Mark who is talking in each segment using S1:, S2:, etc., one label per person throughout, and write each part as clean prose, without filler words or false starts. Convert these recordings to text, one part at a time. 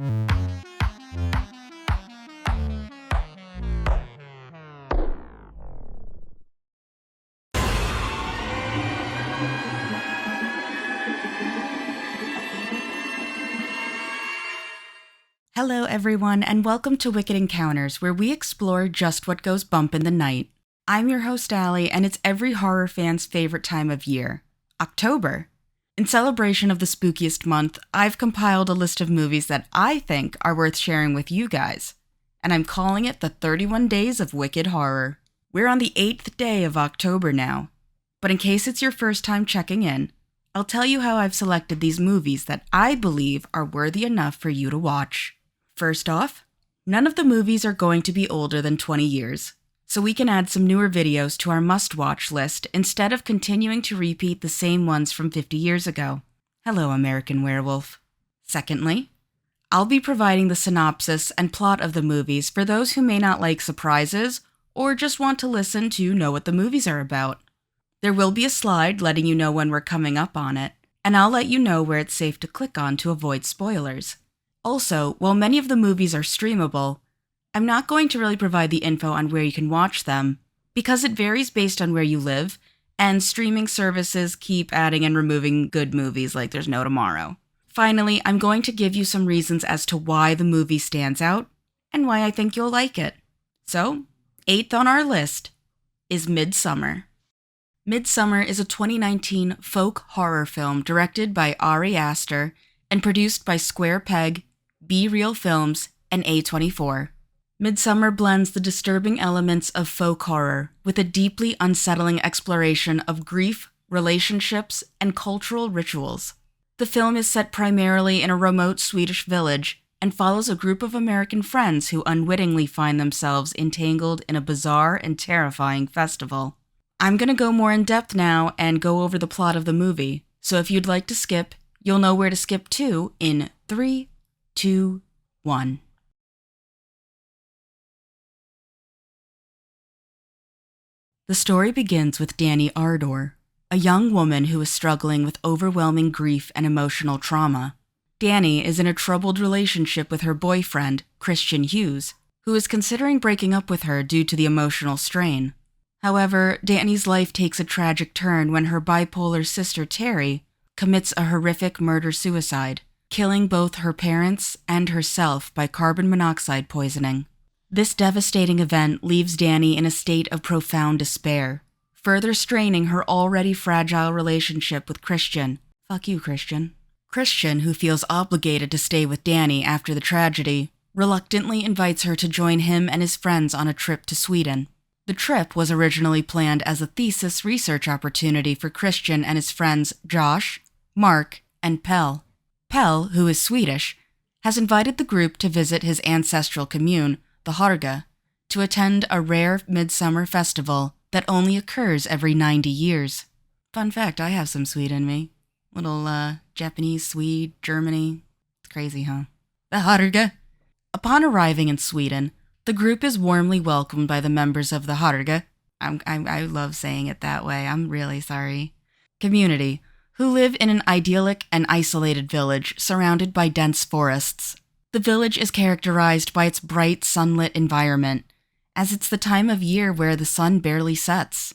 S1: Hello everyone, and welcome to Wicked Encounters, where we explore just what goes bump in the night. I'm your host Allie, and it's every horror fan's favorite time of year, October. In celebration of the spookiest month, I've compiled a list of movies that I think are worth sharing with you guys, and I'm calling it the 31 Days of Wicked Horror. We're on the 8th day of October now, but in case it's your first time checking in, I'll tell you how I've selected these movies that I believe are worthy enough for you to watch. First off, none of the movies are going to be older than 20 years, so we can add some newer videos to our must-watch list instead of continuing to repeat the same ones from 50 years ago. Hello, American Werewolf. Secondly, I'll be providing the synopsis and plot of the movies for those who may not like surprises or just want to listen to know what the movies are about. There will be a slide letting you know when we're coming up on it, and I'll let you know where it's safe to click on to avoid spoilers. Also, while many of the movies are streamable, I'm not going to really provide the info on where you can watch them, because it varies based on where you live, and streaming services keep adding and removing good movies like there's no tomorrow. Finally, I'm going to give you some reasons as to why the movie stands out, and why I think you'll like it. So, 8th on our list is Midsommar. Midsommar is a 2019 folk horror film directed by Ari Aster and produced by Square Peg, Be Real Films, and A24. Midsommar blends the disturbing elements of folk horror with a deeply unsettling exploration of grief, relationships, and cultural rituals. The film is set primarily in a remote Swedish village and follows a group of American friends who unwittingly find themselves entangled in a bizarre and terrifying festival. I'm going to go more in depth now and go over the plot of the movie, so if you'd like to skip, you'll know where to skip to in 3, 2, 1. The story begins with Dani Ardor, a young woman who is struggling with overwhelming grief and emotional trauma. Dani is in a troubled relationship with her boyfriend, Christian Hughes, who is considering breaking up with her due to the emotional strain. However, Dani's life takes a tragic turn when her bipolar sister Terry commits a horrific murder-suicide, killing both her parents and herself by carbon monoxide poisoning. This devastating event leaves Dani in a state of profound despair, further straining her already fragile relationship with Christian. Fuck you, Christian. Christian, who feels obligated to stay with Dani after the tragedy, reluctantly invites her to join him and his friends on a trip to Sweden. The trip was originally planned as a thesis research opportunity for Christian and his friends Josh, Mark, and Pell. Pell, who is Swedish, has invited the group to visit his ancestral commune, the Harga, to attend a rare midsummer festival that only occurs every 90 years. Fun fact, I have some Swede in me. Little, Japanese, Swede, Germany. It's crazy, huh? The Harga. Upon arriving in Sweden, the group is warmly welcomed by the members of the Harga. I love saying it that way, I'm really sorry. Community, who live in an idyllic and isolated village surrounded by dense forests. The village is characterized by its bright, sunlit environment, as it's the time of year where the sun barely sets.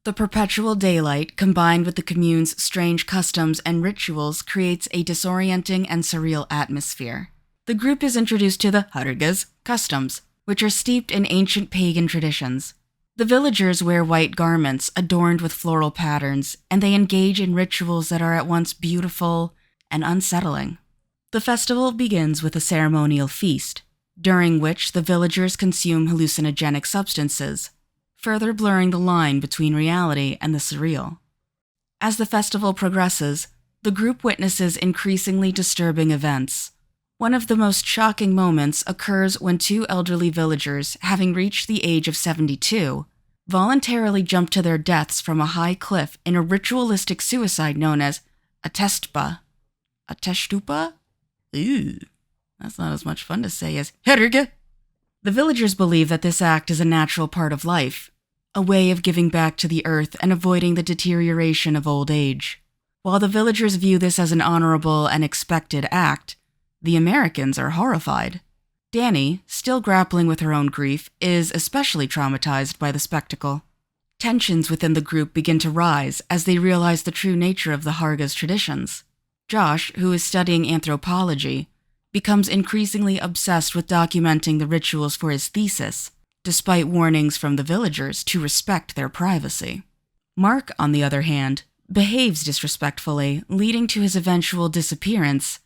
S1: The perpetual daylight, combined with the commune's strange customs and rituals, creates a disorienting and surreal atmosphere. The group is introduced to the Harga's customs, which are steeped in ancient pagan traditions. The villagers wear white garments adorned with floral patterns, and they engage in rituals that are at once beautiful and unsettling. The festival begins with a ceremonial feast, during which the villagers consume hallucinogenic substances, further blurring the line between reality and the surreal. As the festival progresses, the group witnesses increasingly disturbing events. One of the most shocking moments occurs when two elderly villagers, having reached the age of 72, voluntarily jump to their deaths from a high cliff in a ritualistic suicide known as a testba. A testupa? Ooh, that's not as much fun to say as herge. The villagers believe that this act is a natural part of life, a way of giving back to the earth and avoiding the deterioration of old age. While the villagers view this as an honorable and expected act, The Americans are horrified. Danny, still grappling with her own grief, is especially traumatized by the spectacle. Tensions within the group begin to rise as they realize the true nature of the Harga's traditions. Josh, who is studying anthropology, becomes increasingly obsessed with documenting the rituals for his thesis, despite warnings from the villagers to respect their privacy. Mark, on the other hand, behaves disrespectfully, leading to his eventual disappearance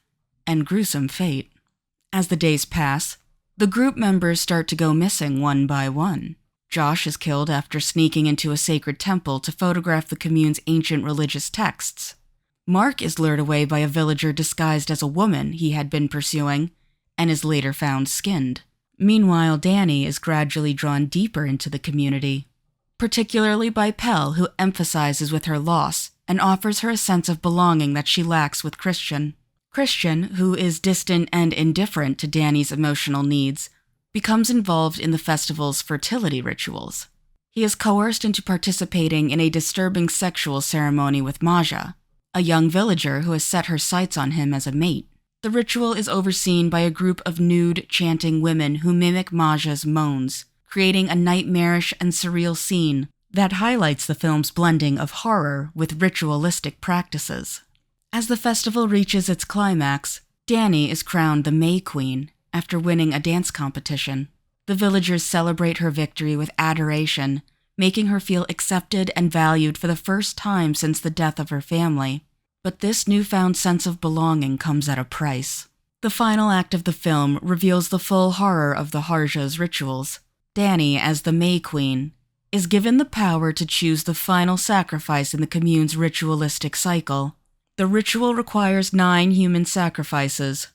S1: and gruesome fate. As the days pass, the group members start to go missing one by one. Josh is killed after sneaking into a sacred temple to photograph the commune's ancient religious texts. Mark is lured away by a villager disguised as a woman he had been pursuing and is later found skinned. Meanwhile, Danny is gradually drawn deeper into the community, particularly by Pell, who emphasizes with her loss and offers her a sense of belonging that she lacks with Christian. Christian, who is distant and indifferent to Danny's emotional needs, becomes involved in the festival's fertility rituals. He is coerced into participating in a disturbing sexual ceremony with Maja, a young villager who has set her sights on him as a mate. The ritual is overseen by a group of nude, chanting women who mimic Maja's moans, creating a nightmarish and surreal scene that highlights the film's blending of horror with ritualistic practices. As the festival reaches its climax, Danny is crowned the May Queen after winning a dance competition. The villagers celebrate her victory with adoration, making her feel accepted and valued for the first time since the death of her family. But this newfound sense of belonging comes at a price. The final act of the film reveals the full horror of the Harja's rituals. Danny, as the May Queen, is given the power to choose the final sacrifice in the commune's ritualistic cycle. The ritual requires 9 human sacrifices: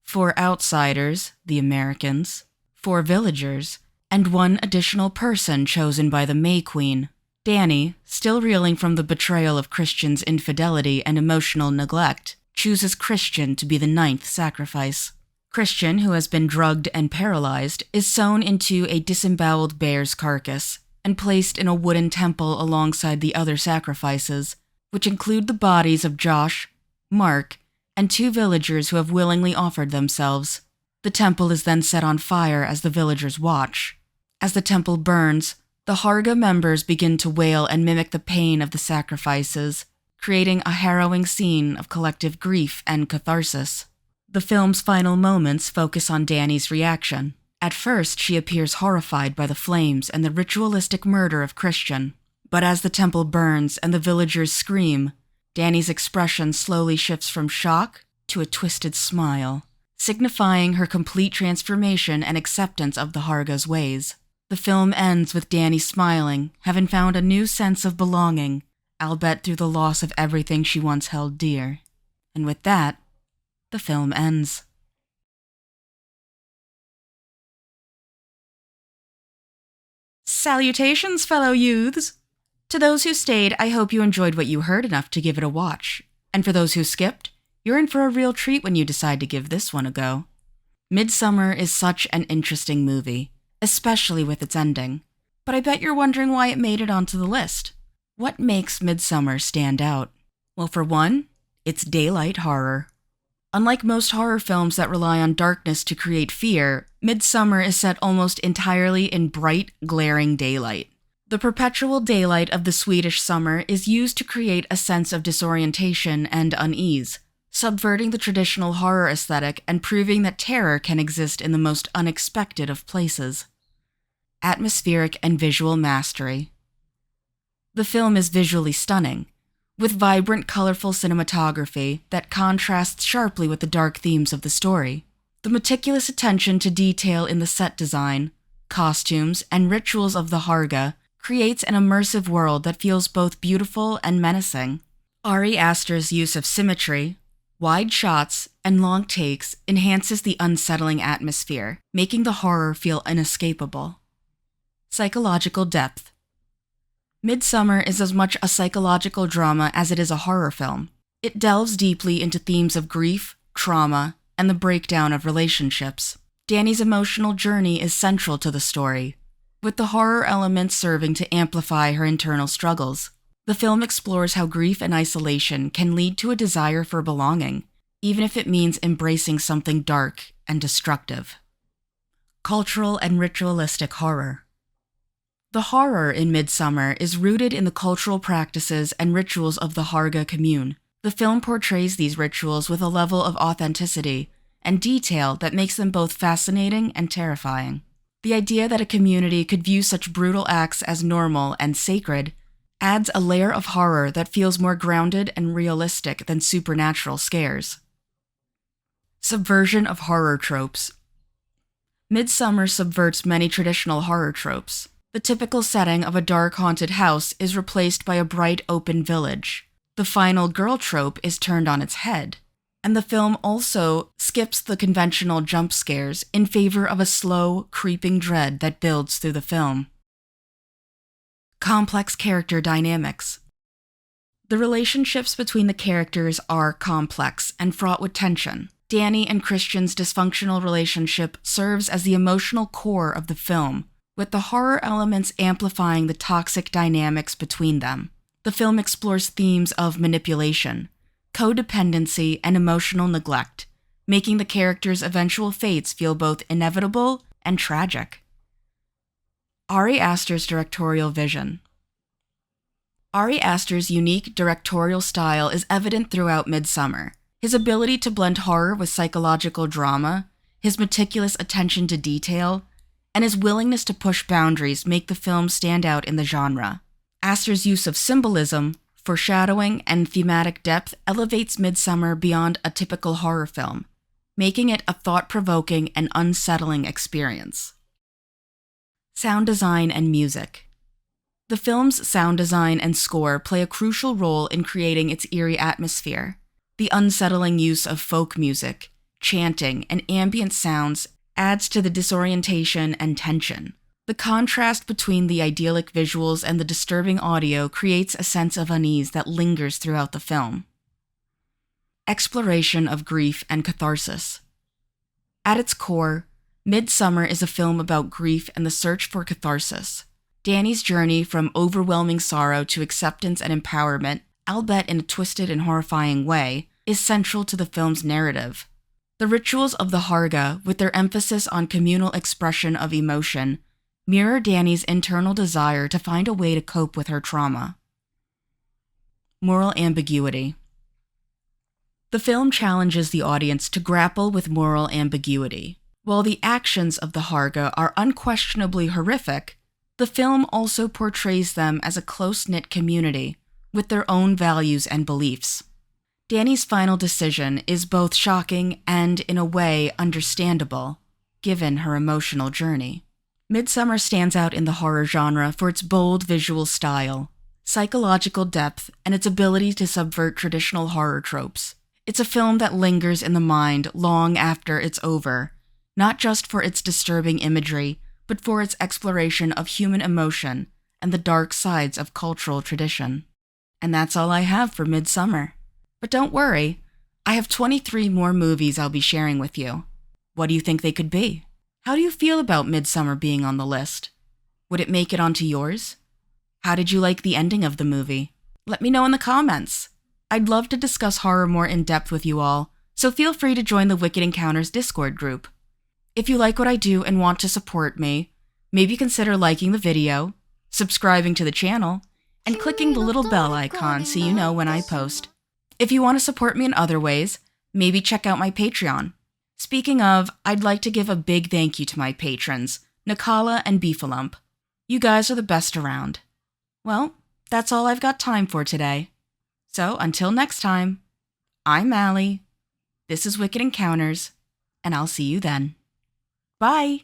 S1: 4 outsiders, the Americans, 4 villagers, and 1 additional person chosen by the May Queen. Danny, still reeling from the betrayal of Christian's infidelity and emotional neglect, chooses Christian to be the 9th sacrifice. Christian, who has been drugged and paralyzed, is sewn into a disemboweled bear's carcass and placed in a wooden temple alongside the other sacrifices, which include the bodies of Josh, Mark, and 2 villagers who have willingly offered themselves. The temple is then set on fire as the villagers watch. As the temple burns, the Harga members begin to wail and mimic the pain of the sacrifices, creating a harrowing scene of collective grief and catharsis. The film's final moments focus on Danny's reaction. At first, she appears horrified by the flames and the ritualistic murder of Christian. But as the temple burns and the villagers scream, Danny's expression slowly shifts from shock to a twisted smile, signifying her complete transformation and acceptance of the Harga's ways. The film ends with Danny smiling, having found a new sense of belonging, albeit through the loss of everything she once held dear. And with that, the film ends. Salutations, fellow youths! To those who stayed, I hope you enjoyed what you heard enough to give it a watch. And for those who skipped, you're in for a real treat when you decide to give this one a go. Midsommar is such an interesting movie, especially with its ending. But I bet you're wondering why it made it onto the list. What makes Midsommar stand out? Well, for one, it's daylight horror. Unlike most horror films that rely on darkness to create fear, Midsommar is set almost entirely in bright, glaring daylight. The perpetual daylight of the Swedish summer is used to create a sense of disorientation and unease, subverting the traditional horror aesthetic and proving that terror can exist in the most unexpected of places. Atmospheric and visual mastery. The film is visually stunning, with vibrant, colorful cinematography that contrasts sharply with the dark themes of the story. The meticulous attention to detail in the set design, costumes, and rituals of the Harga creates an immersive world that feels both beautiful and menacing. Ari Aster's use of symmetry, wide shots, and long takes enhances the unsettling atmosphere, making the horror feel inescapable. Psychological depth. Midsommar is as much a psychological drama as it is a horror film. It delves deeply into themes of grief, trauma, and the breakdown of relationships. Danny's emotional journey is central to the story, with the horror elements serving to amplify her internal struggles. The film explores how grief and isolation can lead to a desire for belonging, even if it means embracing something dark and destructive. Cultural and ritualistic horror. The horror in Midsommar is rooted in the cultural practices and rituals of the Harga commune. The film portrays these rituals with a level of authenticity and detail that makes them both fascinating and terrifying. The idea that a community could view such brutal acts as normal and sacred adds a layer of horror that feels more grounded and realistic than supernatural scares. Subversion of horror tropes. Midsommar subverts many traditional horror tropes. The typical setting of a dark haunted house is replaced by a bright open village. The final girl trope is turned on its head. And the film also skips the conventional jump scares in favor of a slow, creeping dread that builds through the film. Complex character dynamics. The relationships between the characters are complex and fraught with tension. Danny and Christian's dysfunctional relationship serves as the emotional core of the film, with the horror elements amplifying the toxic dynamics between them. The film explores themes of manipulation, codependency, and emotional neglect, making the characters' eventual fates feel both inevitable and tragic. Ari Aster's directorial vision. Ari Aster's unique directorial style is evident throughout Midsommar. His ability to blend horror with psychological drama, his meticulous attention to detail, and his willingness to push boundaries make the film stand out in the genre. Aster's use of symbolism, foreshadowing, and thematic depth elevates Midsommar beyond a typical horror film, making it a thought-provoking and unsettling experience. Sound design and music. The film's sound design and score play a crucial role in creating its eerie atmosphere. The unsettling use of folk music, chanting, and ambient sounds adds to the disorientation and tension. The contrast between the idyllic visuals and the disturbing audio creates a sense of unease that lingers throughout the film. Exploration of grief and catharsis. At its core, Midsommar is a film about grief and the search for catharsis. Danny's journey from overwhelming sorrow to acceptance and empowerment, albeit in a twisted and horrifying way, is central to the film's narrative. The rituals of the Harga, with their emphasis on communal expression of emotion, mirror Danny's internal desire to find a way to cope with her trauma. Moral ambiguity. The film challenges the audience to grapple with moral ambiguity. While the actions of the Harga are unquestionably horrific, the film also portrays them as a close-knit community with their own values and beliefs. Danny's final decision is both shocking and, in a way, understandable, given her emotional journey. Midsommar stands out in the horror genre for its bold visual style, psychological depth, and its ability to subvert traditional horror tropes. It's a film that lingers in the mind long after it's over, not just for its disturbing imagery, but for its exploration of human emotion and the dark sides of cultural tradition. And that's all I have for Midsommar. But don't worry, I have 23 more movies I'll be sharing with you. What do you think they could be? How do you feel about Midsommar being on the list? Would it make it onto yours? How did you like the ending of the movie? Let me know in the comments. I'd love to discuss horror more in depth with you all, so feel free to join the Wicked Encounters Discord group. If you like what I do and want to support me, maybe consider liking the video, subscribing to the channel, and clicking the little bell icon so you know when I post. If you want to support me in other ways, maybe check out my Patreon. Speaking of, I'd like to give a big thank you to my patrons, Nakala and Beefalump. You guys are the best around. Well, that's all I've got time for today. So until next time, I'm Allie, this is Wicked Encounters, and I'll see you then. Bye!